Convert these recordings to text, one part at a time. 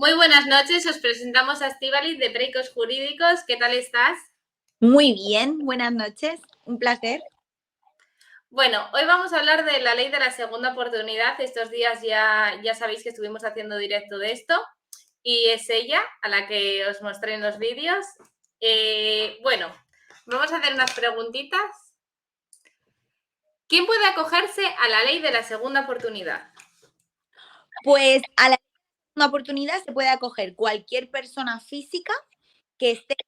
Muy buenas noches, os presentamos a Estíbaliz de Breicos Jurídicos. ¿Qué tal estás? Muy bien, buenas noches, un placer. Bueno, hoy vamos a hablar de la ley de la segunda oportunidad. Estos días ya sabéis que estuvimos haciendo directo de esto y es ella a la que os mostré en los vídeos. Bueno, vamos a hacer unas preguntitas. ¿Quién puede acogerse a la ley de la segunda oportunidad? Pues a la segunda oportunidad se puede acoger cualquier persona física que esté en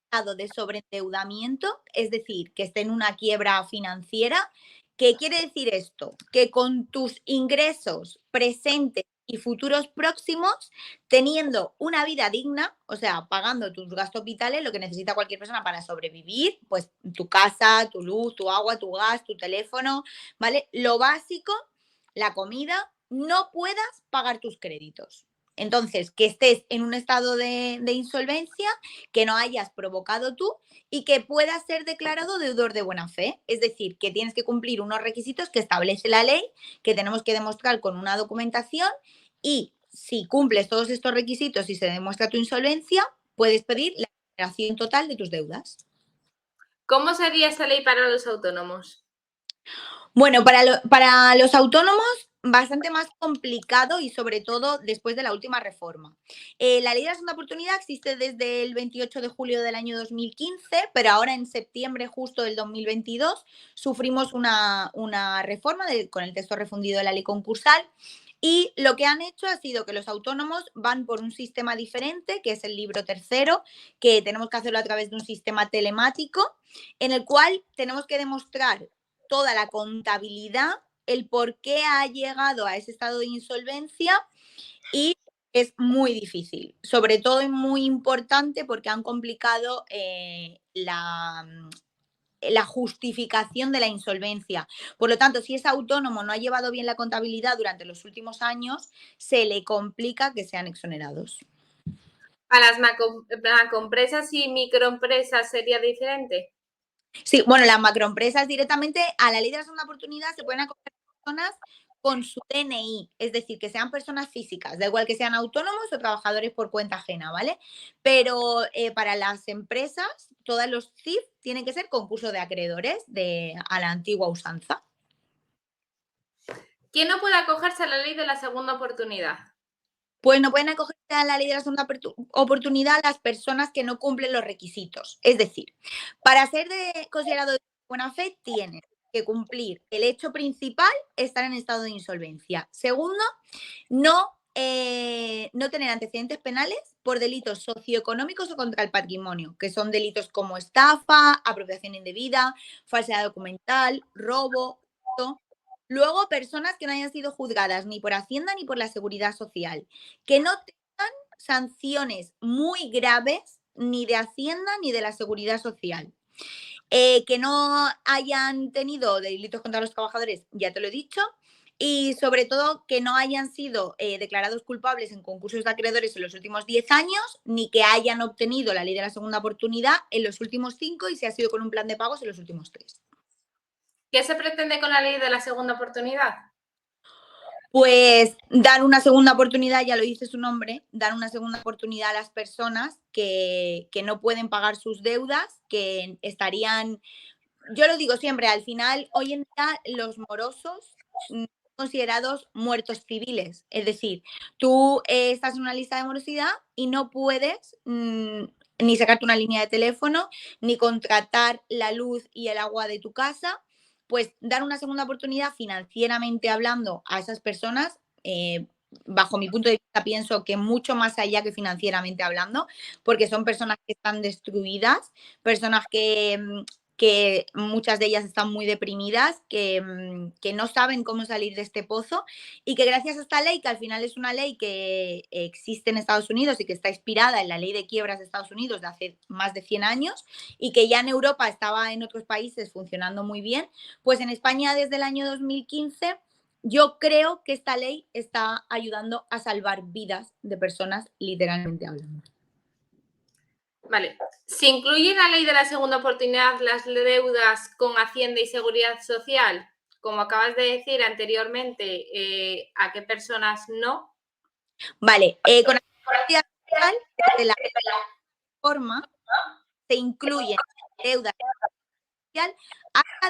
estado de sobreendeudamiento, es decir, que esté en una quiebra financiera. ¿Qué quiere decir esto? Que con tus ingresos presentes y futuros próximos, teniendo una vida digna, o sea, pagando tus gastos vitales, lo que necesita cualquier persona para sobrevivir, pues tu casa, tu luz, tu agua, tu gas, tu teléfono, ¿vale? Lo básico, la comida, no puedas pagar tus créditos. Entonces, que estés en un estado de insolvencia, que no hayas provocado tú y que puedas ser declarado deudor de buena fe. Es decir, que tienes que cumplir unos requisitos que establece la ley, que tenemos que demostrar con una documentación y si cumples todos estos requisitos y se demuestra tu insolvencia, puedes pedir la liberación total de tus deudas. ¿Cómo sería esta ley para los autónomos? Bueno, para los autónomos bastante más complicado y sobre todo después de la última reforma. La ley de la segunda oportunidad existe desde el 28 de julio del año 2015, pero ahora en septiembre justo del 2022 sufrimos una reforma con el texto refundido de la ley concursal. Y lo que han hecho ha sido que los autónomos van por un sistema diferente, que es el libro tercero, que tenemos que hacerlo a través de un sistema telemático, en el cual tenemos que demostrar toda la contabilidad, el por qué ha llegado a ese estado de insolvencia y es muy difícil, sobre todo y muy importante porque han complicado la justificación de la insolvencia. Por lo tanto, si ese autónomo no ha llevado bien la contabilidad durante los últimos años, se le complica que sean exonerados. ¿Para las macroempresas y microempresas sería diferente? Sí, bueno, las macroempresas directamente a la ley de la segunda oportunidad se pueden acoger personas con su DNI, es decir, que sean personas físicas, da igual que sean autónomos o trabajadores por cuenta ajena, ¿vale? Pero para las empresas, todos los CIF tienen que ser concurso de acreedores a la antigua usanza. ¿Quién no puede acogerse a la ley de la segunda oportunidad? Pues no pueden acogerse a la ley de la segunda oportunidad las personas que no cumplen los requisitos. Es decir, para ser considerado de buena fe, tienes que cumplir el hecho principal, estar en estado de insolvencia. Segundo, no tener antecedentes penales por delitos socioeconómicos o contra el patrimonio, que son delitos como estafa, apropiación indebida, falsedad documental, robo. Luego, personas que no hayan sido juzgadas ni por Hacienda ni por la Seguridad Social, que no tengan sanciones muy graves ni de Hacienda ni de la Seguridad Social. Que no hayan tenido delitos contra los trabajadores, ya te lo he dicho, y sobre todo que no hayan sido declarados culpables en concursos de acreedores en los últimos 10 años, ni que hayan obtenido la ley de la segunda oportunidad en los últimos 5 y si ha sido con un plan de pagos en los últimos 3. ¿Qué se pretende con la ley de la segunda oportunidad? Pues dar una segunda oportunidad, ya lo dice su nombre, dar una segunda oportunidad a las personas que no pueden pagar sus deudas, que estarían, yo lo digo siempre, al final, hoy en día los morosos son considerados muertos civiles. Es decir, tú estás en una lista de morosidad y no puedes ni sacarte una línea de teléfono, ni contratar la luz y el agua de tu casa. Pues dar una segunda oportunidad financieramente hablando a esas personas, bajo mi punto de vista, pienso que mucho más allá que financieramente hablando, porque son personas que están destruidas, personas que muchas de ellas están muy deprimidas, que no saben cómo salir de este pozo y que gracias a esta ley, que al final es una ley que existe en Estados Unidos y que está inspirada en la ley de quiebras de Estados Unidos de hace más de 100 años y que ya en Europa estaba en otros países funcionando muy bien, pues en España desde el año 2015 yo creo que esta ley está ayudando a salvar vidas de personas, literalmente hablando. Vale. ¿Se incluye en la ley de la segunda oportunidad las deudas con Hacienda y Seguridad Social? Como acabas de decir anteriormente, ¿a qué personas no? Vale, con Seguridad Social, desde la forma, se incluyen deudas social hasta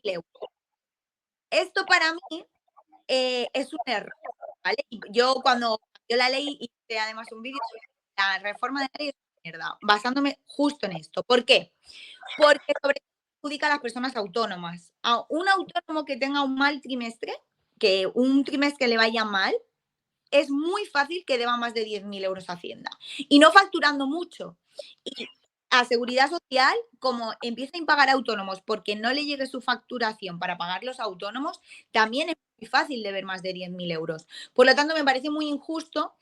10.000 euros. Esto para mí es un error, ¿vale? Yo cuando cambió la ley hice además un vídeo sobre la reforma de la ley de mierda, basándome justo en esto. ¿Por qué? Porque sobre todo perjudica a las personas autónomas. A un autónomo que tenga un mal trimestre, que un trimestre le vaya mal, es muy fácil que deba más de 10.000 euros a Hacienda. Y no facturando mucho. Y a Seguridad Social, como empieza a impagar autónomos porque no le llegue su facturación para pagar los autónomos, también es muy fácil de ver más de 10.000 euros. Por lo tanto, me parece muy injusto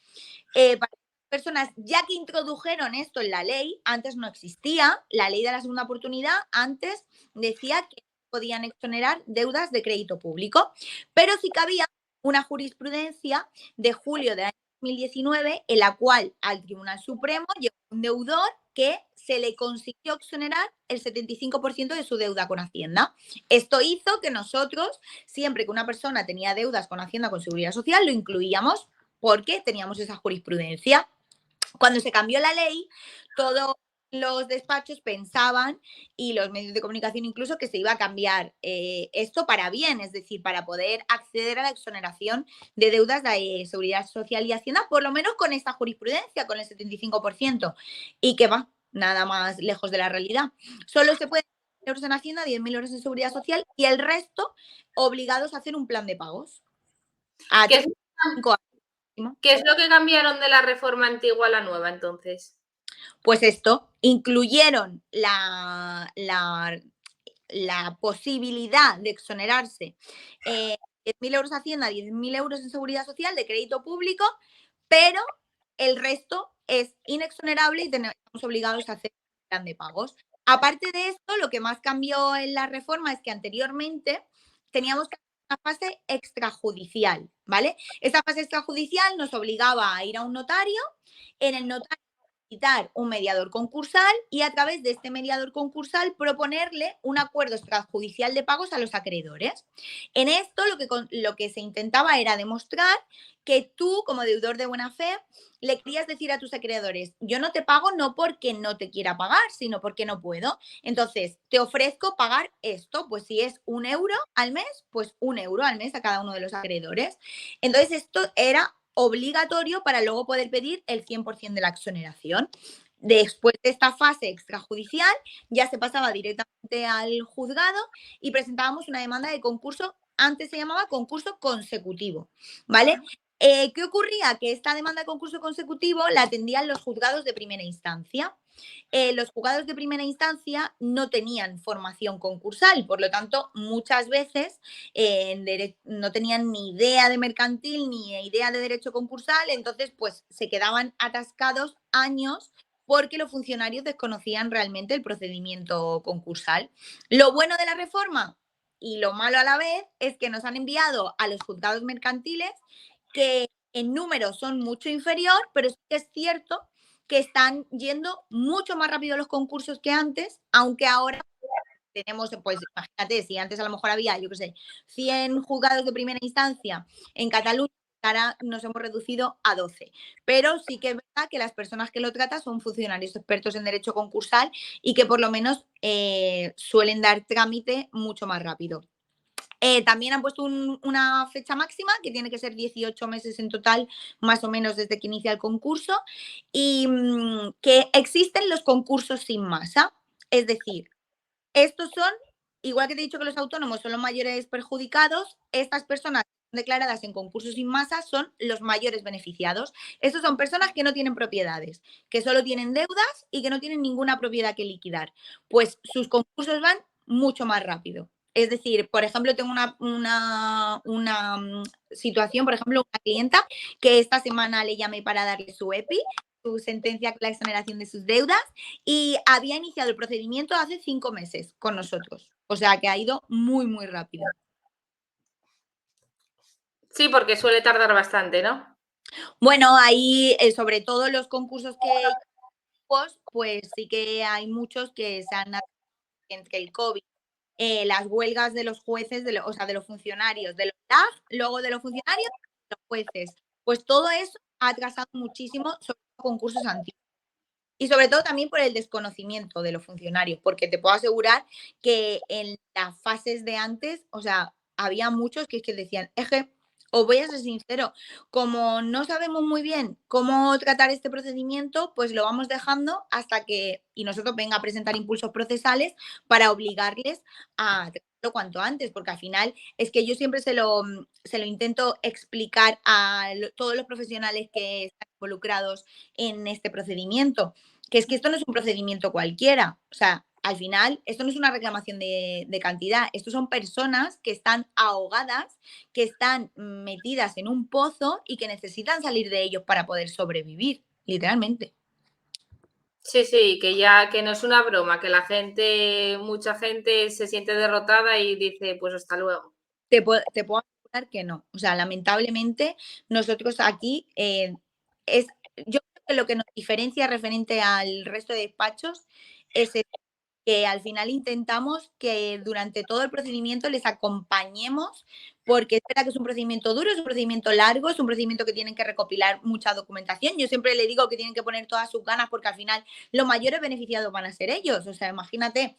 para personas, ya que introdujeron esto en la ley, antes no existía, la ley de la segunda oportunidad, antes decía que podían exonerar deudas de crédito público, pero sí que había una jurisprudencia de julio del año 2019 en la cual al Tribunal Supremo llegó un deudor que se le consiguió exonerar el 75% de su deuda con Hacienda. Esto hizo que nosotros, siempre que una persona tenía deudas con Hacienda, con Seguridad Social, lo incluíamos porque teníamos esa jurisprudencia. Cuando se cambió la ley, todos los despachos pensaban, y los medios de comunicación incluso, que se iba a cambiar esto para bien, es decir, para poder acceder a la exoneración de deudas de Seguridad Social y Hacienda, por lo menos con esta jurisprudencia, con el 75%, y que va nada más lejos de la realidad. Solo se puede 10.000 euros en Hacienda, 10.000 euros en Seguridad Social y el resto obligados a hacer un plan de pagos a ¿Qué es, 5 años. qué es lo que cambiaron de la reforma antigua a la nueva entonces? Pues esto, incluyeron la posibilidad de exonerarse 10.000 euros Hacienda, 10.000 euros en Seguridad Social de crédito público, pero el resto es inexonerable y estamos obligados a hacer un plan de pagos. Aparte de esto, lo que más cambió en la reforma es que anteriormente teníamos que hacer una fase extrajudicial, ¿vale? Esta fase extrajudicial nos obligaba a ir a un notario, en el notario citar un mediador concursal y a través de este mediador concursal proponerle un acuerdo extrajudicial de pagos a los acreedores. En esto lo que se intentaba era demostrar que tú, como deudor de buena fe, le querías decir a tus acreedores, yo no te pago no porque no te quiera pagar, sino porque no puedo. Entonces, te ofrezco pagar esto, pues si es 1 euro al mes, pues 1 euro al mes a cada uno de los acreedores. Entonces, esto era obligatorio para luego poder pedir el 100% de la exoneración. Después de esta fase extrajudicial, ya se pasaba directamente al juzgado y presentábamos una demanda de concurso, antes se llamaba concurso consecutivo, ¿vale? ¿Qué ocurría? Que esta demanda de concurso consecutivo la atendían los juzgados de primera instancia. Los juzgados de primera instancia no tenían formación concursal, por lo tanto, muchas veces no tenían ni idea de mercantil ni idea de derecho concursal, entonces pues se quedaban atascados años porque los funcionarios desconocían realmente el procedimiento concursal. Lo bueno de la reforma y lo malo a la vez es que nos han enviado a los juzgados mercantiles que en número son mucho inferior, pero sí que es cierto que están yendo mucho más rápido los concursos que antes, aunque ahora tenemos, pues imagínate, si antes a lo mejor había, yo qué sé, 100 juzgados de primera instancia en Cataluña, ahora nos hemos reducido a 12. Pero sí que es verdad que las personas que lo tratan son funcionarios expertos en derecho concursal y que por lo menos suelen dar trámite mucho más rápido. También han puesto una fecha máxima que tiene que ser 18 meses en total, más o menos desde que inicia el concurso, y que existen los concursos sin masa. Es decir, estos son, igual que te he dicho que los autónomos son los mayores perjudicados, estas personas declaradas en concursos sin masa son los mayores beneficiados. Estos son personas que no tienen propiedades, que solo tienen deudas y que no tienen ninguna propiedad que liquidar. Pues sus concursos van mucho más rápido. Es decir, por ejemplo, tengo una situación, por ejemplo, una clienta que esta semana le llamé para darle su EPI, su sentencia con la exoneración de sus deudas, y había iniciado el procedimiento hace 5 meses con nosotros. O sea que ha ido muy, muy rápido. Sí, porque suele tardar bastante, ¿no? Bueno, ahí sobre todo los concursos que pues sí que hay muchos que se han entre el COVID, las huelgas de los jueces, o sea, de los funcionarios, de los TAG, luego de los funcionarios, de los jueces. Pues todo eso ha atrasado muchísimo, sobre todo concursos antiguos. Y sobre todo también por el desconocimiento de los funcionarios, porque te puedo asegurar que en las fases de antes, o sea, había muchos que es que decían, es que os voy a ser sincero, como no sabemos muy bien cómo tratar este procedimiento, pues lo vamos dejando hasta que, y nosotros venga a presentar impulsos procesales para obligarles a tratarlo cuanto antes, porque al final es que yo siempre se lo intento explicar a todos los profesionales que están involucrados en este procedimiento, que es que esto no es un procedimiento cualquiera. O sea, al final, esto no es una reclamación de cantidad. Estos son personas que están ahogadas, que están metidas en un pozo y que necesitan salir de ellos para poder sobrevivir, literalmente. Sí, sí, que ya que no es una broma, que la gente, mucha gente se siente derrotada y dice, pues hasta luego. Te puedo asegurar que no. O sea, lamentablemente, nosotros aquí es, yo creo que lo que nos diferencia referente al resto de despachos es que al final intentamos que durante todo el procedimiento les acompañemos, porque es verdad que es un procedimiento duro, es un procedimiento largo, es un procedimiento que tienen que recopilar mucha documentación. Yo siempre le digo que tienen que poner todas sus ganas porque al final los mayores beneficiados van a ser ellos. O sea, imagínate,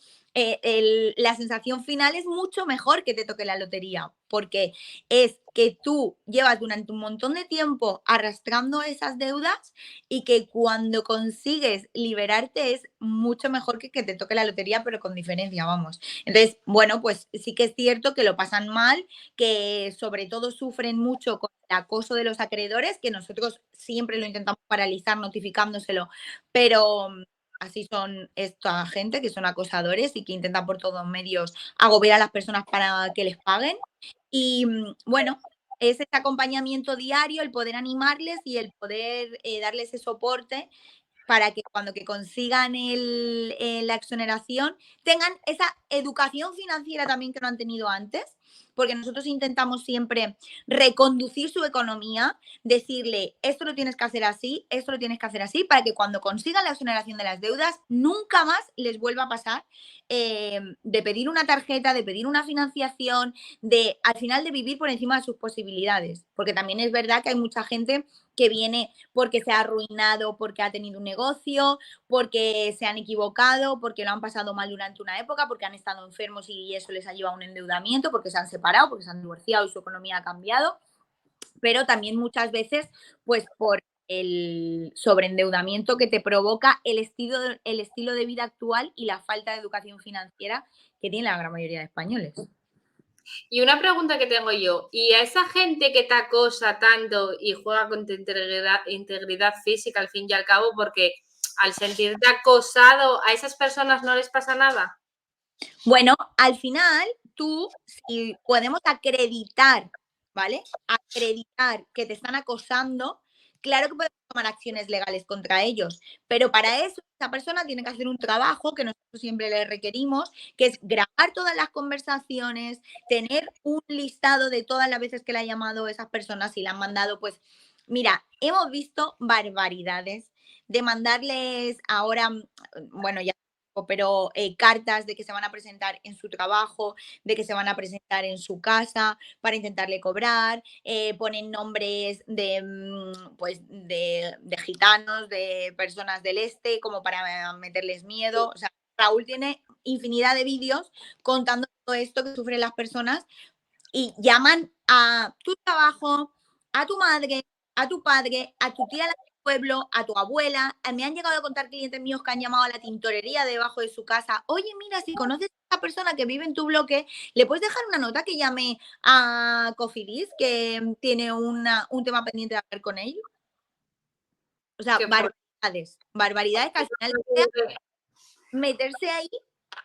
la sensación final es mucho mejor que te toque la lotería, porque es que tú llevas durante un montón de tiempo arrastrando esas deudas y que cuando consigues liberarte es mucho mejor que te toque la lotería, pero con diferencia, vamos. Entonces, bueno, pues sí que es cierto que lo pasan mal, que sobre todo sufren mucho con el acoso de los acreedores, que nosotros siempre lo intentamos paralizar notificándoselo, pero así son esta gente que son acosadores y que intentan por todos medios agobiar a las personas para que les paguen. Y bueno, es ese acompañamiento diario, el poder animarles y el poder darles ese soporte para que cuando que consigan la exoneración tengan esa educación financiera también que no han tenido antes, porque nosotros intentamos siempre reconducir su economía, decirle, esto lo tienes que hacer así, esto lo tienes que hacer así, para que cuando consigan la exoneración de las deudas, nunca más les vuelva a pasar de pedir una tarjeta, de pedir una financiación, de al final de vivir por encima de sus posibilidades, porque también es verdad que hay mucha gente que viene porque se ha arruinado, porque ha tenido un negocio, porque se han equivocado, porque lo han pasado mal durante una época, porque han estado enfermos y eso les ha llevado a un endeudamiento, porque se han separado, porque se han divorciado y su economía ha cambiado, pero también muchas veces, pues por el sobreendeudamiento que te provoca el estilo de vida actual y la falta de educación financiera que tiene la gran mayoría de españoles. Y una pregunta que tengo yo, ¿y a esa gente que te acosa tanto y juega con tu integridad física al fin y al cabo, porque al sentirte acosado, a esas personas no les pasa nada? Bueno, al final tú, si podemos acreditar, ¿vale? Acreditar que te están acosando, claro que podemos tomar acciones legales contra ellos, pero para eso esa persona tiene que hacer un trabajo que nosotros siempre le requerimos, que es grabar todas las conversaciones, tener un listado de todas las veces que le ha llamado esas personas y le han mandado, pues, mira, hemos visto barbaridades de mandarles ahora, bueno, ya pero cartas de que se van a presentar en su trabajo, de que se van a presentar en su casa para intentarle cobrar, ponen nombres de, pues, de gitanos, de personas del este, como para meterles miedo. O sea, Raúl tiene infinidad de vídeos contando todo esto que sufren las personas y llaman a tu trabajo, a tu madre, a tu padre, a tu tía del pueblo, a tu abuela. Me han llegado a contar clientes míos que han llamado a la tintorería debajo de su casa. Oye, mira, si conoces a esa persona que vive en tu bloque, ¿le puedes dejar una nota que llame a Cofidis, que tiene un tema pendiente de hablar con ellos? O sea, Qué fuerte. barbaridades que al final meterse ahí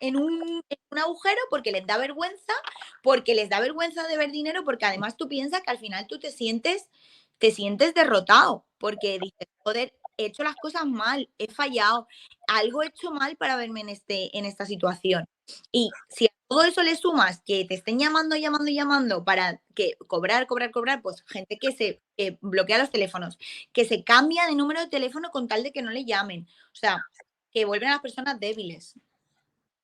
en un agujero porque les da vergüenza de ver dinero, porque además tú piensas que al final tú te sientes derrotado, porque dices, joder, he hecho las cosas mal, he fallado, algo he hecho mal para verme en esta situación. Y si a todo eso le sumas que te estén llamando, llamando, llamando para que cobrar, cobrar, cobrar, pues gente que se bloquea los teléfonos, que se cambia de número de teléfono con tal de que no le llamen. O sea, que vuelven a las personas débiles.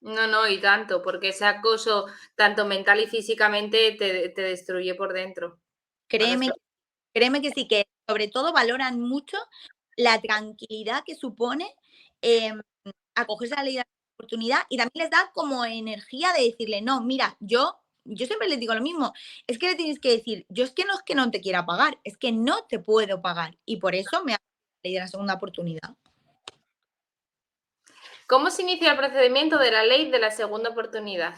No, no, y tanto, porque ese acoso, tanto mental y físicamente, te destruye por dentro. A los Créeme, que créeme que sí, que sobre todo valoran mucho la tranquilidad que supone acogerse a la ley de la oportunidad y también les da como energía de decirle, no, mira, yo siempre les digo lo mismo, es que le tienes que decir, yo es que no te quiera pagar, es que no te puedo pagar y por eso me hago la ley de la segunda oportunidad. ¿Cómo se inicia el procedimiento de la ley de la segunda oportunidad?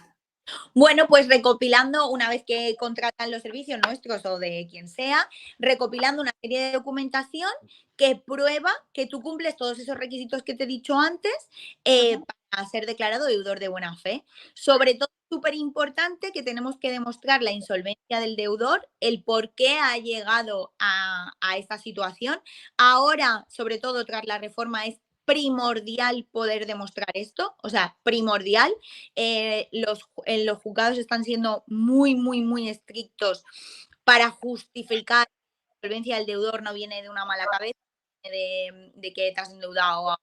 Bueno, pues recopilando, una vez que contratan los servicios nuestros o de quien sea, recopilando una serie de documentación que prueba que tú cumples todos esos requisitos que te he dicho antes para ser declarado deudor de buena fe. Sobre todo, súper importante que tenemos que demostrar la insolvencia del deudor, el por qué ha llegado a esta situación. Ahora, sobre todo, tras la reforma, es primordial poder demostrar esto, o sea, primordial. Los juzgados están siendo muy, muy, muy estrictos para justificar que la solvencia del deudor no viene de una mala cabeza, de que te has endeudado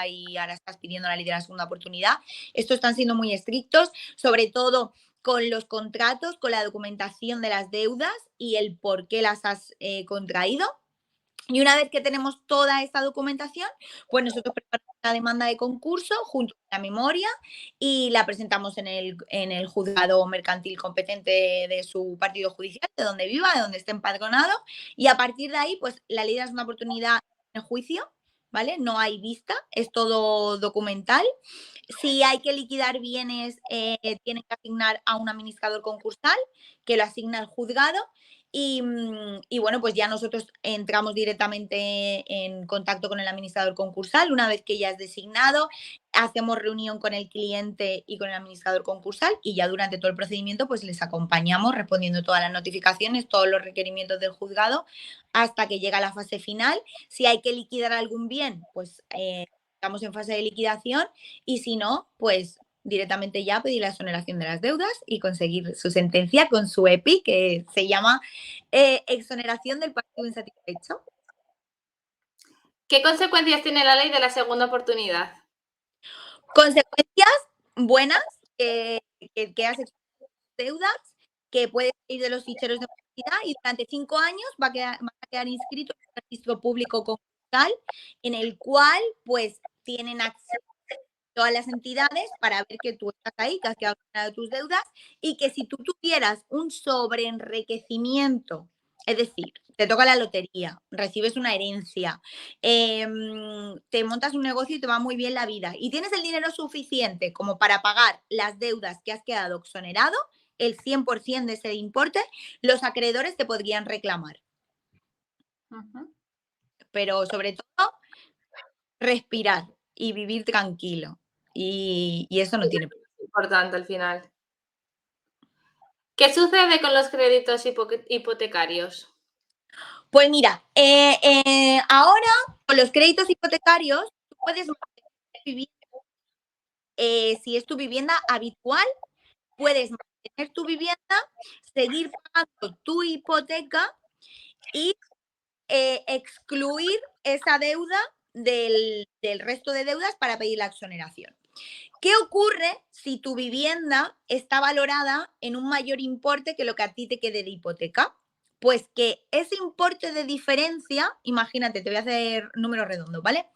y ahora estás pidiendo la ley de la segunda oportunidad. Estos están siendo muy estrictos, sobre todo con los contratos, con la documentación de las deudas y el por qué las has contraído. Y una vez que tenemos toda esta documentación, pues nosotros preparamos la demanda de concurso junto con la memoria y la presentamos en el juzgado mercantil competente de su partido judicial, de donde viva, de donde esté empadronado. Y a partir de ahí, pues la ley es una oportunidad en juicio, ¿vale? No hay vista, es todo documental. Si hay que liquidar bienes, tienen que asignar a un administrador concursal que lo asigna el juzgado. Y bueno, pues ya nosotros entramos directamente en contacto con el administrador concursal. Una vez que ya es designado, hacemos reunión con el cliente y con el administrador concursal y ya durante todo el procedimiento pues les acompañamos respondiendo todas las notificaciones, todos los requerimientos del juzgado hasta que llega la fase final. Si hay que liquidar algún bien, pues estamos en fase de liquidación y si no, pues directamente ya pedir la exoneración de las deudas y conseguir su sentencia con su EPI, que se llama exoneración del pasivo insatisfecho. ¿Qué consecuencias tiene la ley de la segunda oportunidad? Consecuencias buenas, que has exonerado deudas, que puedes ir de los ficheros de publicidad y durante 5 años van a quedar inscritos en el registro público concursal, en el cual pues tienen acceso todas las entidades para ver que tú estás ahí, que has quedado de tus deudas y que si tú tuvieras un sobreenriquecimiento, es decir, te toca la lotería, recibes una herencia, te montas un negocio y te va muy bien la vida y tienes el dinero suficiente como para pagar las deudas que has quedado exonerado, el 100% de ese importe, los acreedores te podrían reclamar. Pero sobre todo, respirar y vivir tranquilo. Y eso no tiene. Importante al final. ¿Qué sucede con los créditos hipotecarios? Pues mira, ahora con los créditos hipotecarios tú puedes mantener si es tu vivienda habitual, puedes mantener tu vivienda, seguir pagando tu hipoteca y excluir esa deuda del resto de deudas para pedir la exoneración. ¿Qué ocurre si tu vivienda está valorada en un mayor importe que lo que a ti te quede de hipoteca? Pues que ese importe de diferencia, imagínate, te voy a hacer números redondos, ¿vale?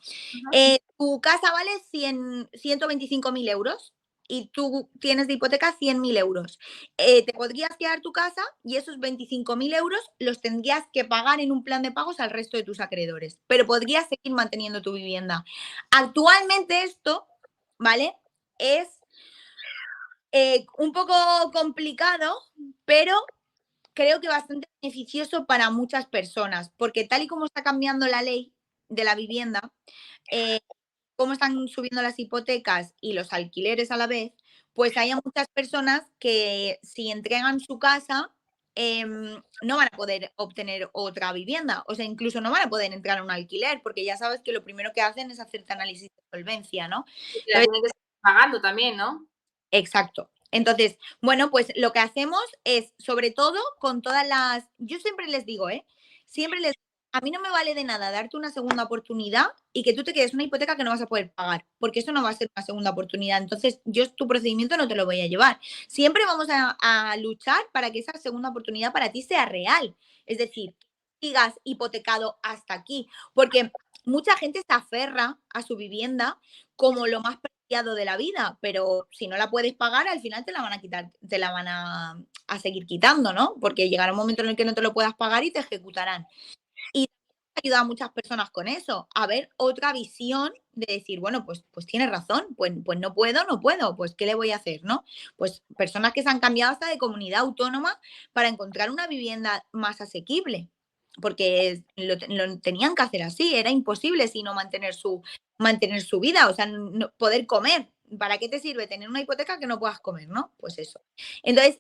Tu casa vale 125.000 euros y tú tienes de hipoteca 100.000 euros. Te podrías quedar tu casa y esos 25.000 euros los tendrías que pagar en un plan de pagos al resto de tus acreedores, pero podrías seguir manteniendo tu vivienda. Actualmente esto, ¿vale? Es un poco complicado, pero creo que bastante beneficioso para muchas personas, porque tal y como está cambiando la ley de la vivienda, cómo están subiendo las hipotecas y los alquileres a la vez, pues hay muchas personas que si entregan su casa no van a poder obtener otra vivienda, o sea, incluso no van a poder entrar a un alquiler, porque ya sabes que lo primero que hacen es hacerte análisis de solvencia, ¿no? Y la tienen que estar pagando también, ¿no? Exacto. Entonces, bueno, pues lo que hacemos es, sobre todo, con todas las. Yo siempre les digo, siempre les. A mí no me vale de nada darte una segunda oportunidad y que tú te quedes una hipoteca que no vas a poder pagar, porque eso no va a ser una segunda oportunidad. Entonces, yo tu procedimiento no te lo voy a llevar. Siempre vamos a luchar para que esa segunda oportunidad para ti sea real. Es decir, sigas hipotecado hasta aquí, porque mucha gente se aferra a su vivienda como lo más preciado de la vida, pero si no la puedes pagar, al final te la van a quitar, te la van a seguir quitando, ¿no? Porque llegará un momento en el que no te lo puedas pagar y te ejecutarán. Y ayuda a muchas personas con eso, a ver otra visión de decir, bueno, pues tienes razón, pues no puedo, no puedo, pues ¿qué le voy a hacer, no? Pues personas que se han cambiado hasta de comunidad autónoma para encontrar una vivienda más asequible, porque lo tenían que hacer así, era imposible sino mantener su vida, o sea, poder comer. ¿Para qué te sirve tener una hipoteca que no puedas comer, no? Pues eso. Entonces,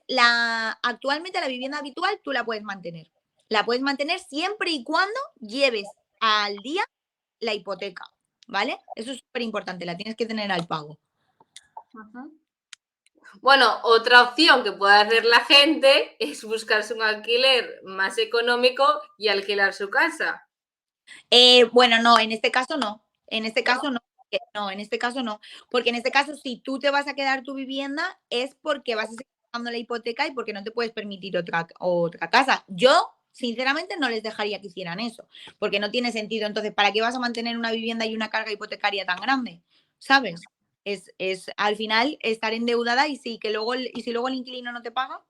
actualmente la vivienda habitual tú la puedes mantener. La puedes mantener siempre y cuando lleves al día la hipoteca, ¿vale? Eso es súper importante, la tienes que tener al pago. Bueno, otra opción que puede hacer la gente es buscarse un alquiler más económico y alquilar su casa. Bueno, no, en este caso no. En este caso no. No, en este caso no. Porque en este caso, si tú te vas a quedar tu vivienda, es porque vas a seguir pagando la hipoteca y porque no te puedes permitir otra casa. Yo, sinceramente, no les dejaría que hicieran eso. Porque no tiene sentido. Entonces, ¿para qué vas a mantener una vivienda y una carga hipotecaria tan grande? ¿Sabes? Es al final estar endeudada y si luego el inquilino no te paga.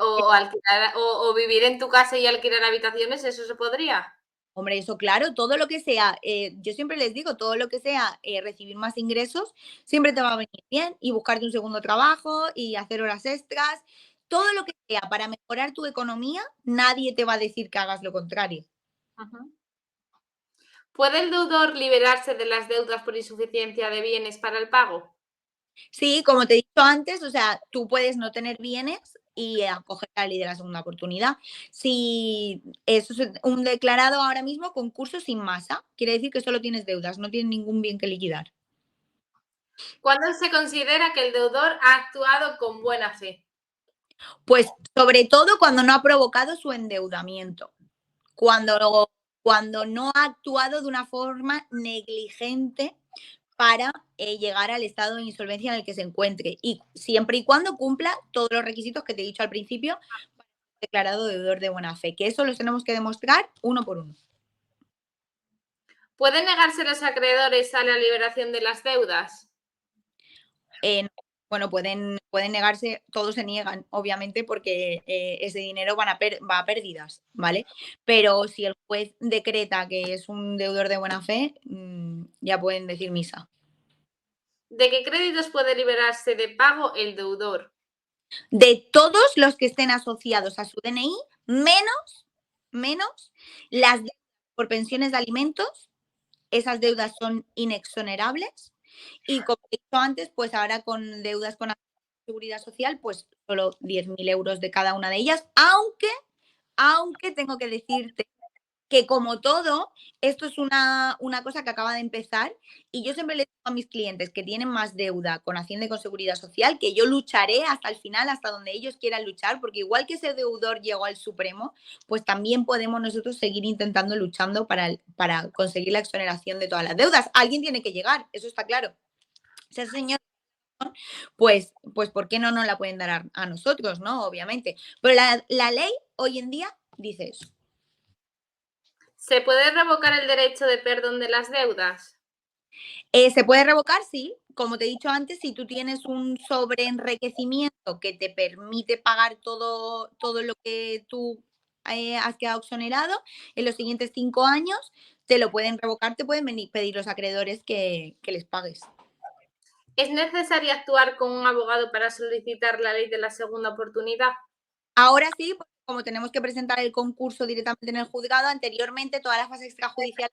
O vivir en tu casa y alquilar habitaciones, ¿eso se podría? Hombre, eso claro, todo lo que sea, yo siempre les digo, todo lo que sea recibir más ingresos, siempre te va a venir bien y buscarte un segundo trabajo y hacer horas extras, todo lo que sea para mejorar tu economía, nadie te va a decir que hagas lo contrario. Ujú. ¿Puede el deudor liberarse de las deudas por insuficiencia de bienes para el pago? Sí, como te he dicho antes, o sea, tú puedes no tener bienes y acoger la ley de la segunda oportunidad. Si eso es un declarado ahora mismo concurso sin masa, quiere decir que solo tienes deudas, no tienes ningún bien que liquidar. ¿Cuándo se considera que el deudor ha actuado con buena fe? Pues sobre todo cuando no ha provocado su endeudamiento, cuando, cuando no ha actuado de una forma negligente para llegar al estado de insolvencia en el que se encuentre y siempre y cuando cumpla todos los requisitos que te he dicho al principio para ser declarado deudor de buena fe, que eso los tenemos que demostrar uno por uno. ¿Pueden negarse los acreedores a la liberación de las deudas? No, bueno, pueden negarse, todos se niegan, obviamente, porque ese dinero va a pérdidas, ¿vale? Pero si el juez decreta que es un deudor de buena fe, ya pueden decir misa. ¿De qué créditos puede liberarse de pago el deudor? De todos los que estén asociados a su DNI, menos las deudas por pensiones de alimentos, esas deudas son inexonerables. Y como he dicho antes, pues ahora con deudas con seguridad social, pues solo 10.000 euros de cada una de ellas, aunque tengo que decirte que como todo, esto es una cosa que acaba de empezar y yo siempre les digo a mis clientes que tienen más deuda con Hacienda y con Seguridad Social, que yo lucharé hasta el final, hasta donde ellos quieran luchar, porque igual que ese deudor llegó al Supremo, pues también podemos nosotros seguir intentando luchando para conseguir la exoneración de todas las deudas. Alguien tiene que llegar, eso está claro. Ese señor pues ¿por qué no nos la pueden dar a nosotros, no? Obviamente. Pero la ley hoy en día dice eso. ¿Se puede revocar el derecho de perdón de las deudas? ¿Se puede revocar? Sí. Como te he dicho antes, si tú tienes un sobreenriquecimiento que te permite pagar todo lo que tú has quedado exonerado en los siguientes 5 años, te lo pueden revocar, te pueden venir pedir los acreedores que les pagues. ¿Es necesario actuar con un abogado para solicitar la ley de la segunda oportunidad? Ahora sí, porque como tenemos que presentar el concurso directamente en el juzgado, anteriormente toda la fase extrajudicial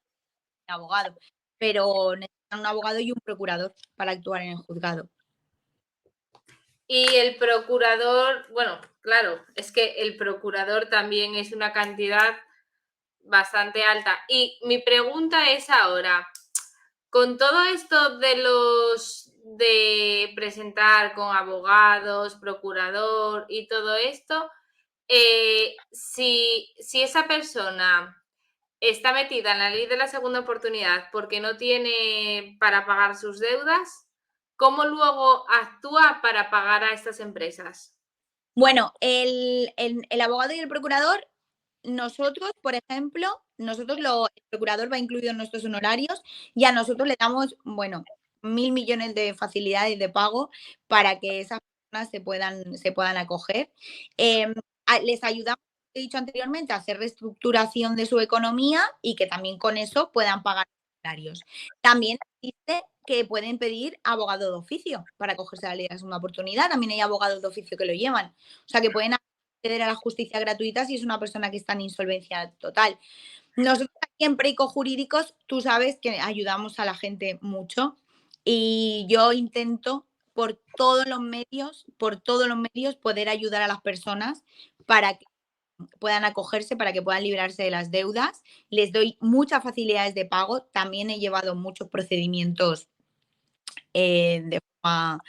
abogado, pero necesitan un abogado y un procurador para actuar en el juzgado. Y el procurador, bueno, claro, es que el procurador también es una cantidad bastante alta. Y mi pregunta es ahora, con todo esto de presentar con abogados, procurador y todo esto, si esa persona está metida en la ley de la segunda oportunidad porque no tiene para pagar sus deudas, ¿cómo luego actúa para pagar a estas empresas? Bueno, el abogado y el procurador nosotros, por ejemplo, el procurador va incluido en nuestros honorarios y a nosotros le damos, bueno, 1.000 millones de facilidades de pago para que esas personas se puedan acoger. Les ayudamos, he dicho anteriormente, a hacer reestructuración de su economía y que también con eso puedan pagar salarios. También existe que pueden pedir abogado de oficio para acogerse a la ley de la segunda oportunidad. También hay abogados de oficio que lo llevan. O sea, que pueden acceder a la justicia gratuita si es una persona que está en insolvencia total. Nosotros aquí en Preico Jurídicos, tú sabes que ayudamos a la gente mucho y yo intento por todos los medios, poder ayudar a las personas para que puedan acogerse, para que puedan librarse de las deudas. Les doy muchas facilidades de pago. También he llevado muchos procedimientos de forma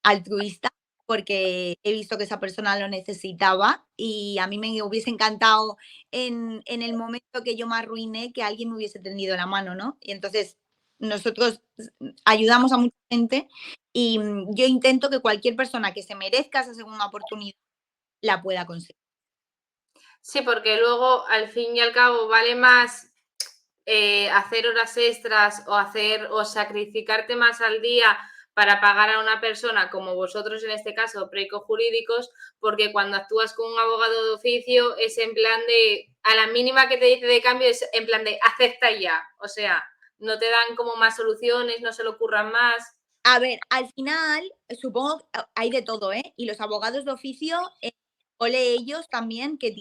altruista porque he visto que esa persona lo necesitaba y a mí me hubiese encantado en el momento que yo me arruiné que alguien me hubiese tendido la mano, ¿no? Y entonces nosotros ayudamos a mucha gente y yo intento que cualquier persona que se merezca esa segunda oportunidad la pueda conseguir. Sí, porque luego, al fin y al cabo, vale más hacer horas extras o sacrificarte más al día para pagar a una persona como vosotros en este caso, Preico Jurídicos, porque cuando actúas con un abogado de oficio es en plan de, a la mínima que te dice de cambio es en plan de acepta ya, o sea, no te dan como más soluciones, no se le ocurran más. A ver, al final, supongo que hay de todo, ¿eh? Y los abogados de oficio, ole ellos también, que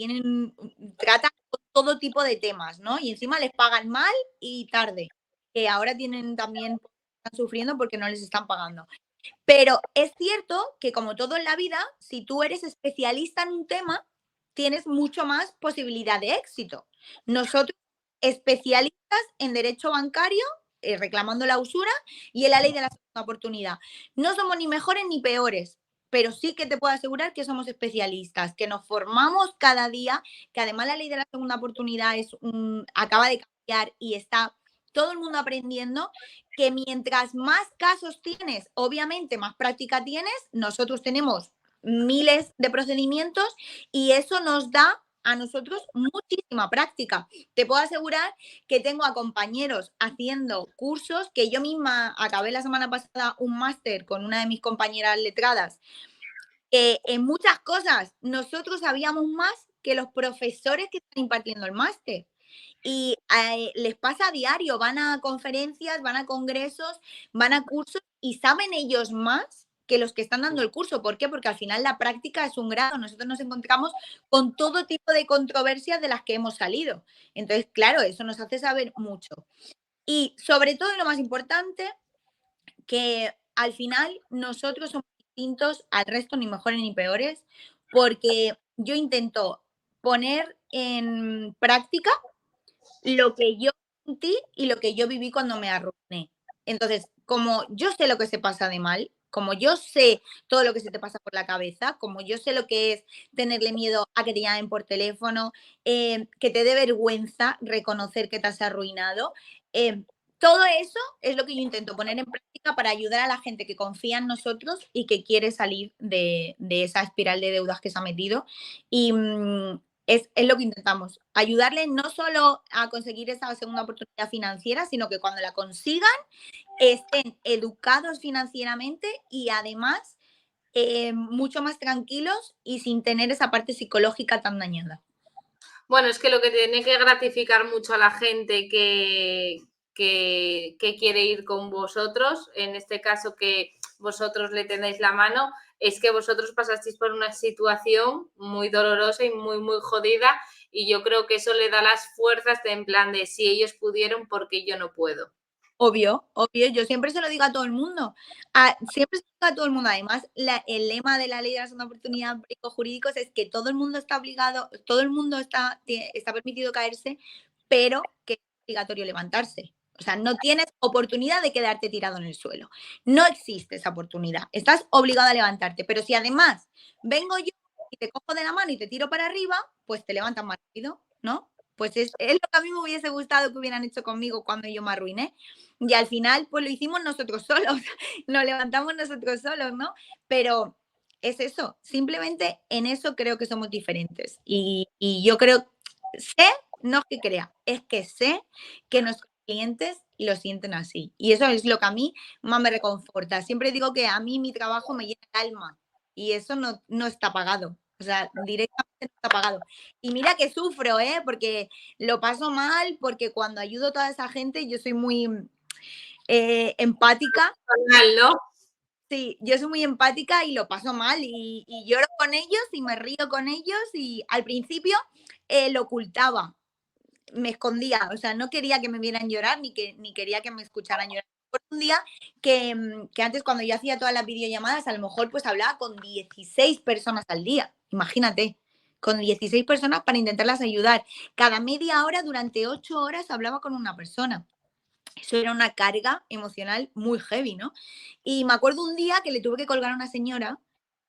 tratan con todo tipo de temas, ¿no? Y encima les pagan mal y tarde, que ahora tienen también, están sufriendo porque no les están pagando. Pero es cierto que como todo en la vida, si tú eres especialista en un tema, tienes mucho más posibilidad de éxito. Nosotros, especialistas en derecho bancario, reclamando la usura y en la ley de la segunda oportunidad. No somos ni mejores ni peores, pero sí que te puedo asegurar que somos especialistas, que nos formamos cada día, que además la ley de la segunda oportunidad acaba de cambiar y está todo el mundo aprendiendo, que mientras más casos tienes, obviamente más práctica tienes. Nosotros tenemos miles de procedimientos y eso nos da a nosotros muchísima práctica. Te puedo asegurar que tengo a compañeros haciendo cursos, que yo misma acabé la semana pasada un máster con una de mis compañeras letradas, que en muchas cosas nosotros sabíamos más que los profesores que están impartiendo el máster. Y les pasa a diario, van a conferencias, van a congresos, van a cursos y saben ellos más que los que están dando el curso. ¿Por qué? Porque al final la práctica es un grado. Nosotros nos encontramos con todo tipo de controversias de las que hemos salido. Entonces, claro, eso nos hace saber mucho. Y sobre todo, y lo más importante, que al final nosotros somos distintos al resto, ni mejores ni peores, porque yo intento poner en práctica lo que yo sentí y lo que yo viví cuando me arruiné. Entonces, como yo sé lo que se pasa de mal, como yo sé todo lo que se te pasa por la cabeza, como yo sé lo que es tenerle miedo a que te llamen por teléfono, que te dé vergüenza reconocer que te has arruinado, todo eso es lo que yo intento poner en práctica para ayudar a la gente que confía en nosotros y que quiere salir de esa espiral de deudas que se ha metido. Y es lo que intentamos, ayudarle no solo a conseguir esa segunda oportunidad financiera, sino que cuando la consigan estén educados financieramente y además mucho más tranquilos y sin tener esa parte psicológica tan dañada. Bueno, es que lo que tiene que gratificar mucho a la gente que quiere ir con vosotros, en este caso que vosotros le tenéis la mano, es que vosotros pasasteis por una situación muy dolorosa y muy, muy jodida y yo creo que eso le da las fuerzas de en plan de si ellos pudieron, ¿por qué yo no puedo? Obvio, obvio, yo siempre se lo digo a todo el mundo. Siempre se lo digo a todo el mundo. Además, el lema de la ley de la segunda oportunidad jurídicos es que todo el mundo está obligado, todo el mundo está permitido caerse, pero que es obligatorio levantarse. O sea, no tienes oportunidad de quedarte tirado en el suelo. No existe esa oportunidad. Estás obligado a levantarte. Pero si además vengo yo y te cojo de la mano y te tiro para arriba, pues te levantas más rápido, ¿no? Pues es lo que a mí me hubiese gustado que hubieran hecho conmigo cuando yo me arruiné. Y al final, pues lo hicimos nosotros solos, nos levantamos nosotros solos, ¿no? Pero es eso, simplemente en eso creo que somos diferentes. Y yo creo, sé, no es que crea, es que sé que nuestros clientes lo sienten así. Y eso es lo que a mí más me reconforta. Siempre digo que a mí mi trabajo me llena el alma y eso no está pagado. O sea, directamente no está pagado. Y mira que sufro, ¿eh? Porque lo paso mal, porque cuando ayudo a toda esa gente yo soy muy empática. Normal, ¿no? Sí, yo soy muy empática y lo paso mal y lloro con ellos y me río con ellos y al principio lo ocultaba, me escondía, o sea, no quería que me vieran llorar ni quería que me escucharan llorar. Por un día que antes cuando yo hacía todas las videollamadas, a lo mejor pues hablaba con 16 personas al día, imagínate, con 16 personas para intentarlas ayudar. Cada media hora, durante 8 horas, hablaba con una persona. Eso era una carga emocional muy heavy, ¿no? Y me acuerdo un día que le tuve que colgar a una señora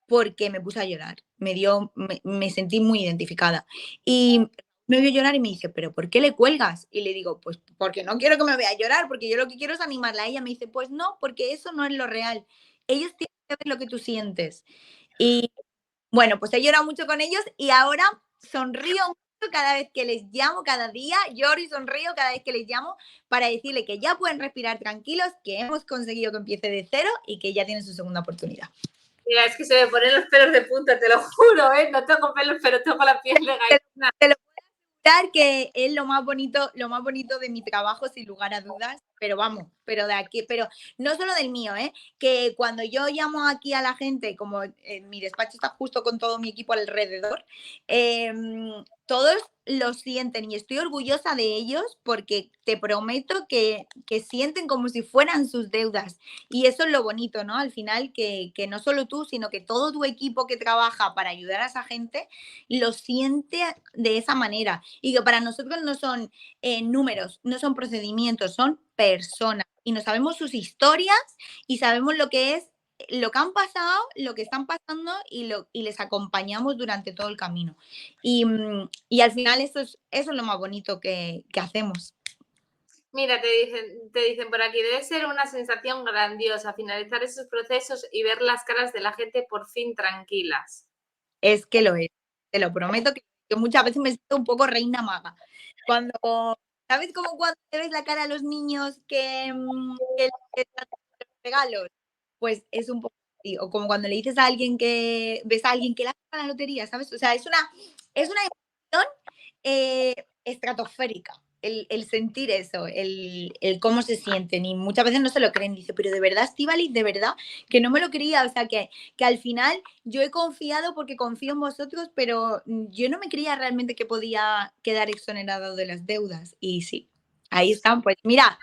porque me puse a llorar. Me sentí muy identificada. Y me vio llorar y me dice, ¿pero por qué le cuelgas? Y le digo, pues porque no quiero que me vea llorar, porque yo lo que quiero es animarla a ella. Me dice, pues no, porque eso no es lo real. Ellos tienen que ver lo que tú sientes. Y bueno, pues he llorado mucho con ellos y ahora sonrío mucho cada vez que les llamo, cada día lloro y sonrío cada vez que les llamo para decirle que ya pueden respirar tranquilos, que hemos conseguido que empiece de cero y que ya tienen su segunda oportunidad. Mira, es que se me ponen los pelos de punta, te lo juro, ¿eh? No tengo pelos, pero tengo la piel de gallina. Te lo que es lo más bonito de mi trabajo, sin lugar a dudas, pero vamos, pero de aquí, pero no solo del mío, ¿eh? Que cuando yo llamo aquí a la gente, como mi despacho está justo con todo mi equipo alrededor, todos lo sienten y estoy orgullosa de ellos porque te prometo que sienten como si fueran sus deudas. Y eso es lo bonito, ¿no? Al final, que no solo tú, sino que todo tu equipo que trabaja para ayudar a esa gente lo siente de esa manera y que para nosotros no son números, no son procedimientos, son personas y no sabemos sus historias y sabemos lo que es, lo que han pasado, lo que están pasando y les acompañamos durante todo el camino. Y al final eso es lo más bonito que hacemos. Mira, te dicen por aquí, debe ser una sensación grandiosa finalizar esos procesos y ver las caras de la gente por fin tranquilas. Es que lo es, te lo prometo que yo muchas veces me siento un poco reina maga. Cuando, ¿sabes como cuando te ves la cara a los niños que les dan los regalos? Pues es un poco así, o como cuando le dices a alguien que ves a alguien que le ha sacado la lotería, ¿sabes? O sea, es una emoción estratosférica. El sentir eso, el cómo se sienten y muchas veces no se lo creen. Dice, pero de verdad, Estíbaliz, de verdad, que no me lo creía. O sea, que al final yo he confiado porque confío en vosotros, pero yo no me creía realmente que podía quedar exonerado de las deudas. Y sí, ahí están. Pues mira,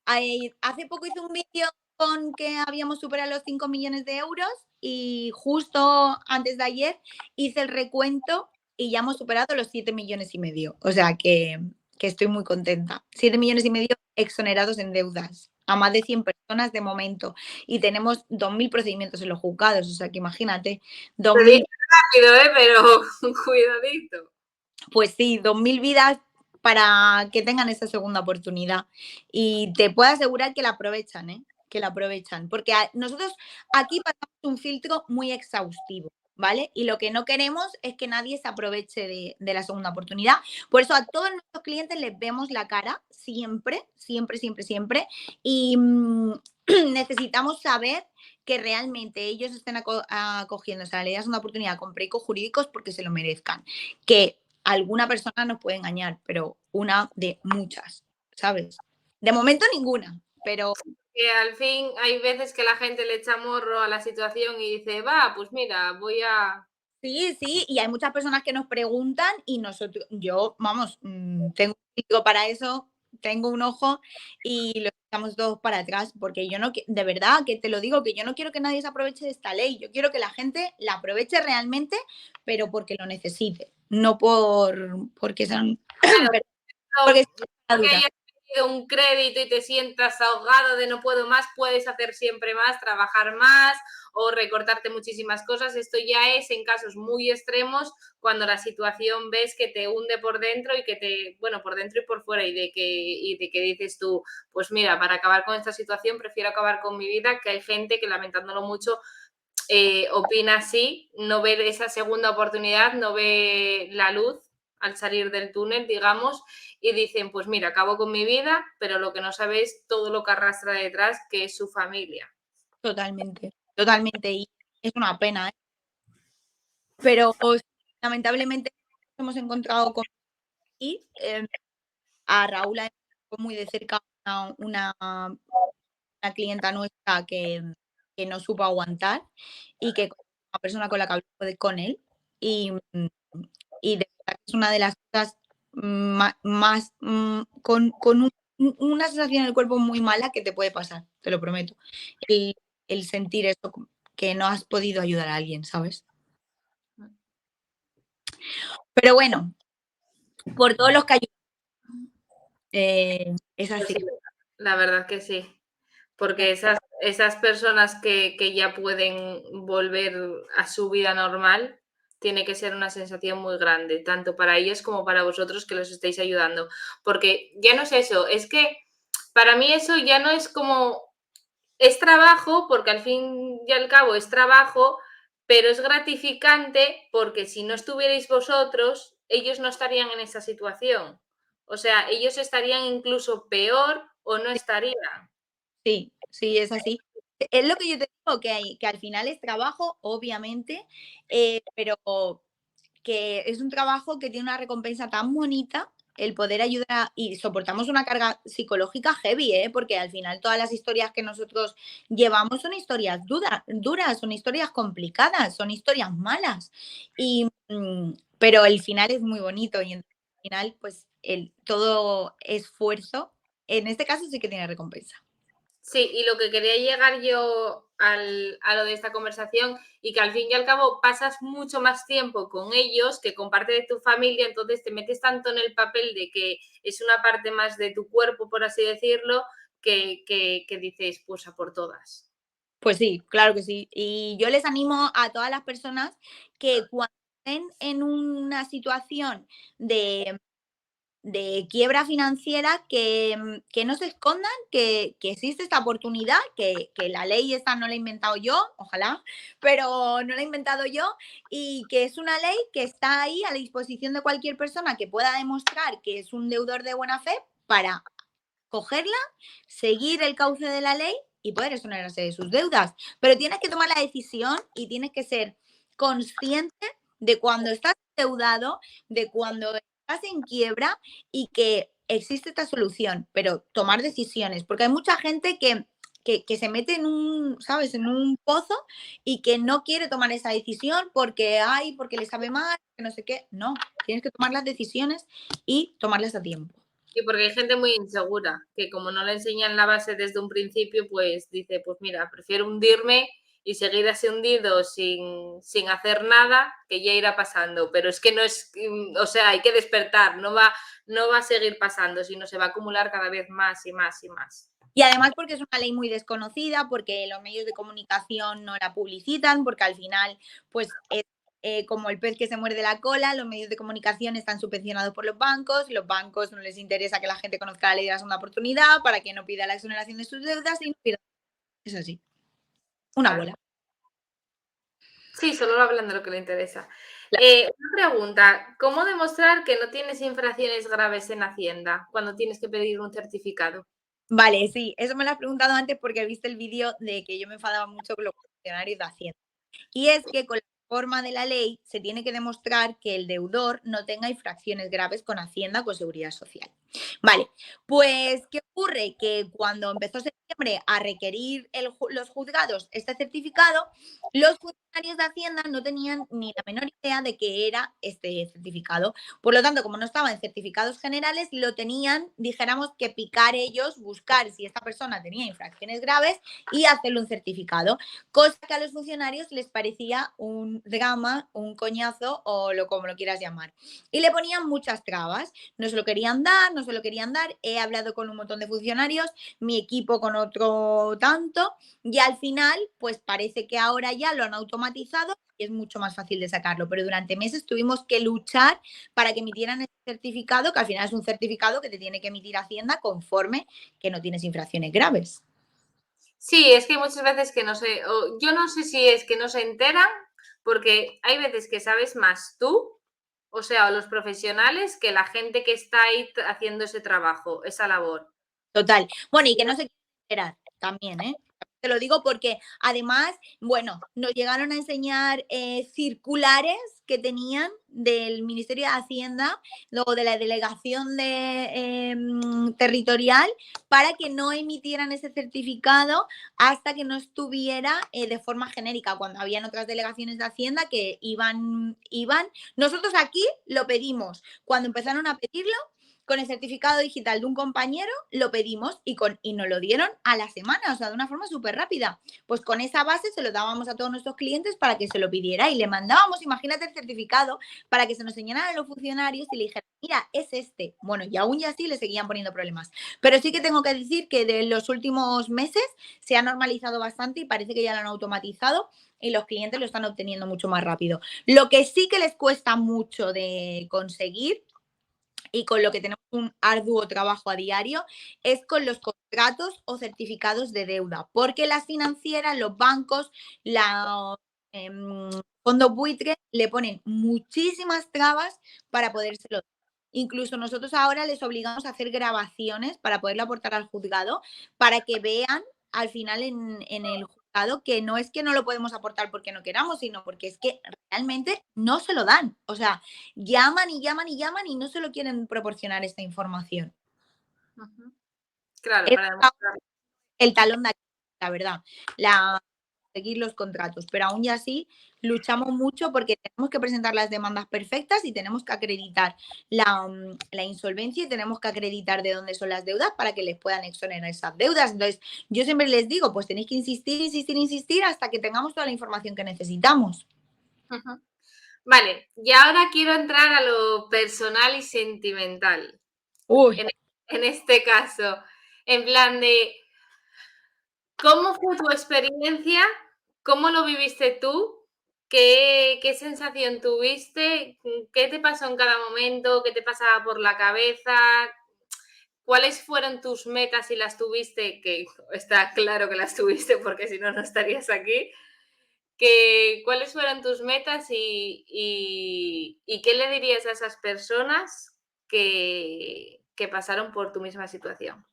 hace poco hice un vídeo con que habíamos superado los 5 millones de euros y justo antes de ayer hice el recuento y ya hemos superado los 7 millones y medio. O sea que estoy muy contenta. 7 millones y medio exonerados en deudas a más de 100 personas de momento y tenemos 2.000 procedimientos en los juzgados. O sea que imagínate, Te digo 2.000, rápido, pero cuidadito. pues sí, 2.000 vidas para que tengan esa segunda oportunidad. Y te puedo asegurar que la aprovechan, ¿eh? Que la aprovechan. Porque nosotros aquí pasamos un filtro muy exhaustivo, ¿vale? Y lo que no queremos es que nadie se aproveche de la segunda oportunidad. Por eso a todos nuestros clientes les vemos la cara siempre, siempre, siempre, siempre. Y necesitamos saber que realmente ellos estén acogiéndose a la ley de segunda oportunidad con precos jurídicos porque se lo merezcan. Que alguna persona nos puede engañar, pero una de muchas, ¿sabes? De momento ninguna, pero Que al fin hay veces que la gente le echa morro a la situación y dice, va, pues mira, voy a... sí, sí, y hay muchas personas que nos preguntan y nosotros, yo, vamos, tengo un crítico para eso, tengo un ojo y lo echamos todos para atrás, porque yo no, de verdad que te lo digo, que yo no quiero que nadie se aproveche de esta ley, yo quiero que la gente la aproveche realmente, pero porque lo necesite, no porque sean, Claro, porque que sean hayas tenido un crédito y te sientas ahogado de no puedo más, puedes hacer siempre más, trabajar más o recortarte muchísimas cosas. Esto ya es en casos muy extremos cuando la situación ves que te hunde por dentro y que te, bueno, por dentro y por fuera y de que dices tú, pues mira, para acabar con esta situación prefiero acabar con mi vida, que hay gente que lamentándolo mucho opina así, no ve esa segunda oportunidad, no ve la luz al salir del túnel, digamos, y dicen, pues mira, acabo con mi vida, pero lo que no sabe es todo lo que arrastra detrás, que es su familia. Totalmente, totalmente. Y es una pena, ¿eh? Pero lamentablemente hemos encontrado con y, a Raúl la conozco muy de cerca una clienta nuestra que no supo aguantar y que una persona con la que hablé fue con él y, y de verdad que es una de las cosas más con una sensación en el cuerpo muy mala que te puede pasar, te lo prometo. El, el sentir eso, que no has podido ayudar a alguien, ¿sabes? Pero bueno, por todos los que ayudan, es Pues así. sí, la verdad que sí. Porque esas personas que ya pueden volver a su vida normal, tiene que ser una sensación muy grande, tanto para ellos como para vosotros que los estáis ayudando. Porque ya no es eso, es que para mí eso ya no es como, es trabajo, porque al fin y al cabo es trabajo, pero es gratificante porque si no estuvierais vosotros, ellos no estarían en esa situación. O sea, ellos estarían incluso peor o no estarían. Sí, sí, es así. Es lo que yo te digo, que al final es trabajo, obviamente, pero que es un trabajo que tiene una recompensa tan bonita el poder ayudar y soportamos una carga psicológica heavy, ¿eh? Porque al final todas las historias que nosotros llevamos son historias duras, son historias complicadas, son historias malas. Y, pero el final es muy bonito y al final, pues todo esfuerzo, en este caso sí que tiene recompensa. Sí, y lo que quería llegar yo a lo de esta conversación y que al fin y al cabo pasas mucho más tiempo con ellos que con parte de tu familia, entonces te metes tanto en el papel de que es una parte más de tu cuerpo, por así decirlo, que dices, pues a por todas. Pues sí, claro que sí. Y yo les animo a todas las personas que cuando estén en una situación de, de quiebra financiera, que no se escondan, que existe esta oportunidad, que la ley esta no la he inventado yo, ojalá, pero no la he inventado yo, y que es una ley que está ahí a la disposición de cualquier persona que pueda demostrar que es un deudor de buena fe para cogerla, seguir el cauce de la ley y poder exonerarse de sus deudas. Pero tienes que tomar la decisión y tienes que ser consciente de cuando estás endeudado, de cuando estás en quiebra y que existe esta solución, pero tomar decisiones, porque hay mucha gente que se mete en un, ¿sabes? En un pozo y que no quiere tomar esa decisión porque, ay, porque le sabe mal, que no sé qué. No, tienes que tomar las decisiones y tomarlas a tiempo. Y porque hay gente muy insegura, que como no le enseñan la base desde un principio, pues dice, pues mira, prefiero hundirme y seguir así hundido sin hacer nada, que ya irá pasando. Pero es que no es, o sea, hay que despertar, no va a seguir pasando, sino se va a acumular cada vez más y más y más. Y además porque es una ley muy desconocida, porque los medios de comunicación no la publicitan, porque al final, pues es como el pez que se muerde la cola, los medios de comunicación están subvencionados por los bancos no les interesa que la gente conozca la ley de la segunda oportunidad para que no pida la exoneración de sus deudas y no pierda. Es así, una Claro. bola. Sí, solo hablan de lo que le interesa. Una pregunta, ¿cómo demostrar que no tienes infracciones graves en Hacienda cuando tienes que pedir un certificado? Vale, sí, eso me lo has preguntado antes porque viste el vídeo de que yo me enfadaba mucho con los funcionarios de Hacienda. Y es que con la reforma de la ley se tiene que demostrar que el deudor no tenga infracciones graves con Hacienda o con Seguridad Social. Vale, pues ¿qué ocurre? Que cuando empezó septiembre a requerir los juzgados este certificado, los funcionarios de Hacienda no tenían ni la menor idea de qué era este certificado. Por lo tanto, como no estaba en certificados generales, lo tenían, dijéramos, que picar ellos, buscar si esta persona tenía infracciones graves y hacerle un certificado, cosa que a los funcionarios les parecía un drama, un coñazo o como lo quieras llamar. Y le ponían muchas trabas, no se lo querían dar, no se lo querían dar. He hablado con un montón de funcionarios, mi equipo con otro tanto, y al final, pues parece que ahora ya lo han automatizado y es mucho más fácil de sacarlo. Pero durante meses tuvimos que luchar para que emitieran ese certificado, que al final es un certificado que te tiene que emitir Hacienda conforme que no tienes infracciones graves. Sí, es que hay muchas veces que no sé, o yo no sé si es que no se enteran, porque hay veces que sabes más tú, o sea, o los profesionales, que la gente que está ahí haciendo ese trabajo, esa labor. Total. Bueno, y que no se quieren enterar también, ¿eh? Te lo digo porque además, bueno, nos llegaron a enseñar circulares que tenían del Ministerio de Hacienda, luego de la delegación territorial, para que no emitieran ese certificado hasta que no estuviera de forma genérica, cuando habían otras delegaciones de Hacienda que iban. Nosotros aquí lo pedimos. Cuando empezaron a pedirlo, con el certificado digital de un compañero, lo pedimos y nos lo dieron a la semana, o sea, de una forma súper rápida. Pues con esa base se lo dábamos a todos nuestros clientes para que se lo pidiera y le mandábamos, imagínate, el certificado para que se nos enseñaran a los funcionarios y le dijeran, mira, es este. Bueno, y aún y así le seguían poniendo problemas. Pero sí que tengo que decir que de los últimos meses se ha normalizado bastante y parece que ya lo han automatizado y los clientes lo están obteniendo mucho más rápido. Lo que sí que les cuesta mucho de conseguir y con lo que tenemos un arduo trabajo a diario es con los contratos o certificados de deuda, porque las financieras, los bancos, los fondos buitres le ponen muchísimas trabas para podérselo dar. Incluso nosotros ahora les obligamos a hacer grabaciones para poderlo aportar al juzgado, para que vean al final en el juzgado que no es que no lo podemos aportar porque no queramos, sino porque es que realmente no se lo dan. O sea, llaman y llaman y llaman y no se lo quieren proporcionar esta información. Ujú. Claro, Es para demostrar. el talón de Aquiles, la verdad, seguir los contratos, pero aún y así luchamos mucho porque tenemos que presentar las demandas perfectas y tenemos que acreditar la insolvencia y tenemos que acreditar de dónde son las deudas para que les puedan exonerar esas deudas. Entonces, yo siempre les digo, pues tenéis que insistir, insistir, insistir hasta que tengamos toda la información que necesitamos. Ujú. Vale, y ahora quiero entrar a lo personal y sentimental. Uy, En, en este caso, en plan de, ¿cómo fue tu experiencia? ¿Cómo lo viviste tú? ¿Qué sensación tuviste? ¿Qué te pasó en cada momento? ¿Qué te pasaba por la cabeza? ¿Cuáles fueron tus metas si las tuviste? Que está claro que las tuviste porque si no, no estarías aquí. ¿Cuáles fueron tus metas y qué le dirías a esas personas que pasaron por tu misma situación?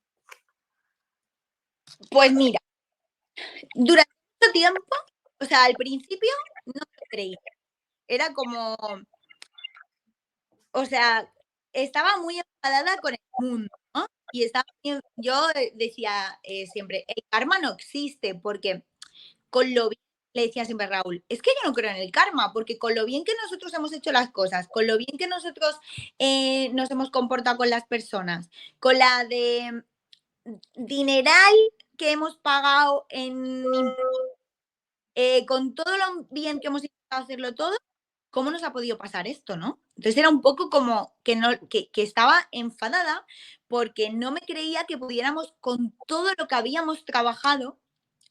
pues mira, durante mucho tiempo, o sea, al principio no lo creía. Era como, o sea, estaba muy enfadada con el mundo, ¿no? Y yo decía siempre, el karma no existe, porque con lo bien, le decía siempre a Raúl, es que yo no creo en el karma, porque con lo bien que nosotros hemos hecho las cosas, con lo bien que nosotros nos hemos comportado con las personas, con la de dineral que hemos pagado con todo lo bien que hemos intentado hacerlo todo, ¿cómo nos ha podido pasar esto, no? Entonces era un poco como que, no, que estaba enfadada porque no me creía que pudiéramos, con todo lo que habíamos trabajado,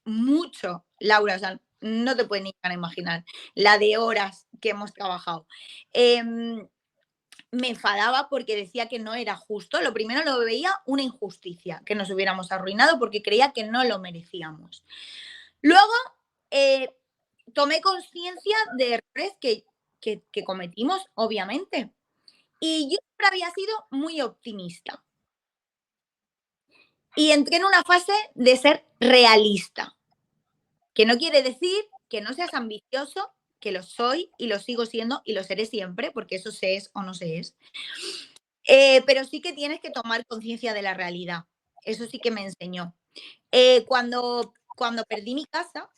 mucho, Laura, o sea, no te puedes ni imaginar la de horas que hemos trabajado. Me enfadaba porque decía que no era justo. Lo primero lo veía una injusticia, que nos hubiéramos arruinado porque creía que no lo merecíamos. Luego, eh, tomé conciencia de errores que cometimos, obviamente. Y yo siempre había sido muy optimista. Y entré en una fase de ser realista, que no quiere decir que no seas ambicioso, que lo soy y lo sigo siendo y lo seré siempre, porque eso se es o no se es. Pero sí que tienes que tomar conciencia de la realidad. Eso sí que me enseñó. Cuando perdí mi casa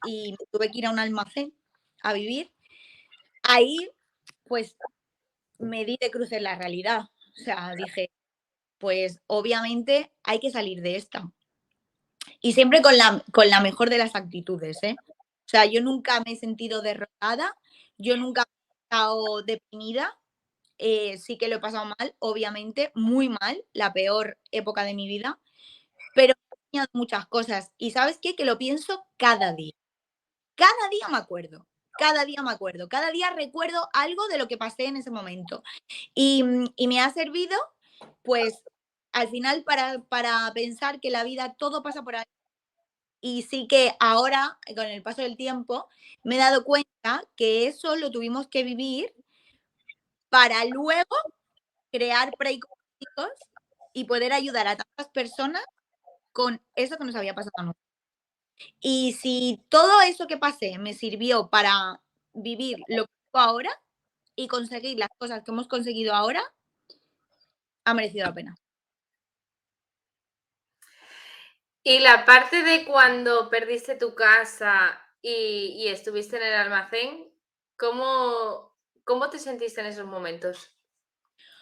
y me tuve que ir a un almacén a vivir, ahí pues me di de cruz en la realidad. O sea, dije, pues obviamente hay que salir de esta. Y siempre con la mejor de las actitudes, ¿eh? O sea, yo nunca me he sentido derrotada, yo nunca he estado deprimida, sí que lo he pasado mal, obviamente, muy mal, la peor época de mi vida, pero me ha enseñado muchas cosas. ¿Y sabes qué? Que lo pienso cada día. Cada día me acuerdo, cada día me acuerdo, cada día recuerdo algo de lo que pasé en ese momento. Y me ha servido, pues, al final para pensar que la vida todo pasa por ahí Y sí que ahora, con el paso del tiempo, me he dado cuenta que eso lo tuvimos que vivir para luego crear preeconómicos y poder ayudar a tantas personas con eso que nos había pasado a nosotros. Y si todo eso que pasé me sirvió para vivir lo que vivo ahora y conseguir las cosas que hemos conseguido ahora, ha merecido la pena. Y la parte de cuando perdiste tu casa y estuviste en el almacén, ¿cómo te sentiste en esos momentos?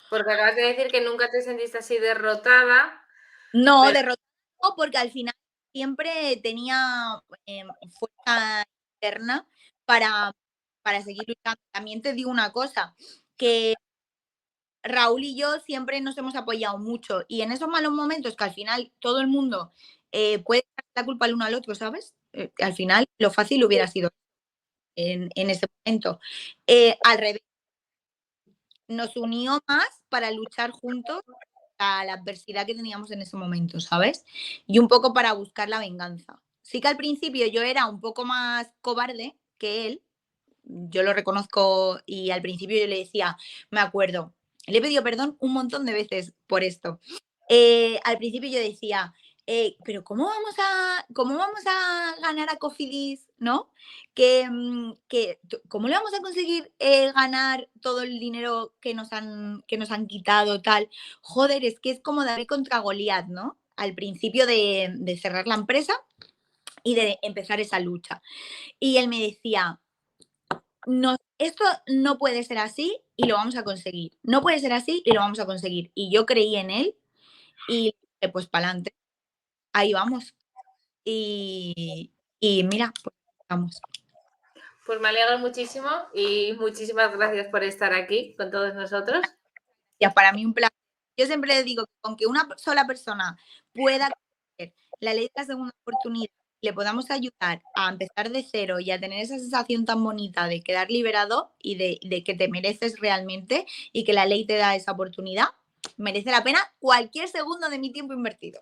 Porque acabas de decir que nunca te sentiste así derrotada, No, pero derrotado no, porque al final siempre tenía fuerza interna para, para seguir luchando. También te digo una cosa, que Raúl y yo siempre nos hemos apoyado mucho y en esos malos momentos que al final todo el mundo puede echar la culpa el uno al otro, ¿sabes? Al final lo fácil hubiera sido en ese momento. Al revés, nos unió más para luchar juntos a la adversidad que teníamos en ese momento, ¿sabes? Y un poco para buscar la venganza. Sí que al principio yo era un poco más cobarde que él, yo lo reconozco y al principio yo le decía, me acuerdo, le he pedido perdón un montón de veces por esto. Al principio yo decía, pero cómo vamos a ganar a Cofidis, ¿no? ¿Cómo le vamos a conseguir ganar todo el dinero que nos han quitado, tal? Joder, es que es como David contra Goliat, ¿no? Al principio de cerrar la empresa y de empezar esa lucha. Y él me decía, no, esto no puede ser así y lo vamos a conseguir. No puede ser así y lo vamos a conseguir. Y yo creí en él y pues para adelante. Ahí vamos. Y mira, pues vamos. pues me alegro muchísimo y muchísimas gracias por estar aquí con todos nosotros. Ya para mí un placer. Yo siempre digo que con que una sola persona pueda conocer la ley de la segunda oportunidad, le podamos ayudar a empezar de cero y a tener esa sensación tan bonita de quedar liberado y de que te mereces realmente y que la ley te da esa oportunidad, merece la pena cualquier segundo de mi tiempo invertido.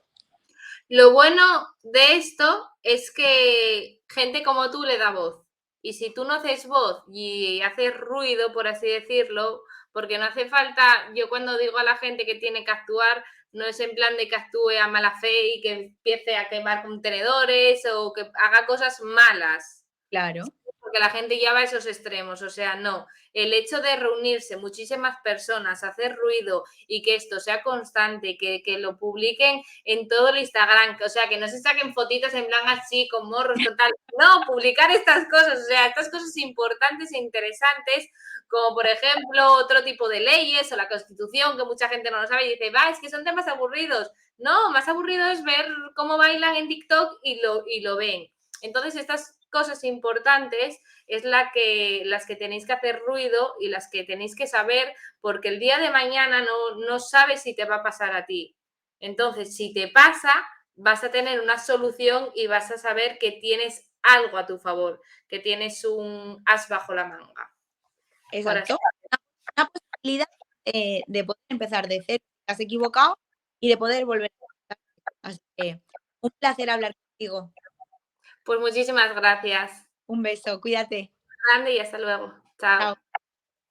Lo bueno de esto es que gente como tú le da voz. Y si tú no haces voz y haces ruido, por así decirlo, porque no hace falta, yo cuando digo a la gente que tiene que actuar, no es en plan de que actúe a mala fe y que empiece a quemar contenedores o que haga cosas malas. Claro, Porque la gente ya va a esos extremos, o sea, no. El hecho de reunirse muchísimas personas, hacer ruido y que esto sea constante, que lo publiquen en todo el Instagram, o sea, que no se saquen fotitos en plan así, con morros, con tal. No, publicar estas cosas, o sea, estas cosas importantes e interesantes, como por ejemplo otro tipo de leyes o la Constitución, que mucha gente no lo sabe y dice, va, es que son temas aburridos. No, más aburrido es ver cómo bailan en TikTok y lo ven. Entonces, estas cosas importantes es las que tenéis que hacer ruido y las que tenéis que saber, porque el día de mañana no sabes si te va a pasar a ti. Entonces, si te pasa, vas a tener una solución y vas a saber que tienes algo a tu favor, que tienes un as bajo la manga. Por así. exacto. Una posibilidad de poder empezar de cero, si te has equivocado, y de poder volver a empezar. Así que un placer hablar contigo. Pues muchísimas gracias. Un beso, cuídate. Grande y hasta luego. Chao. Chao.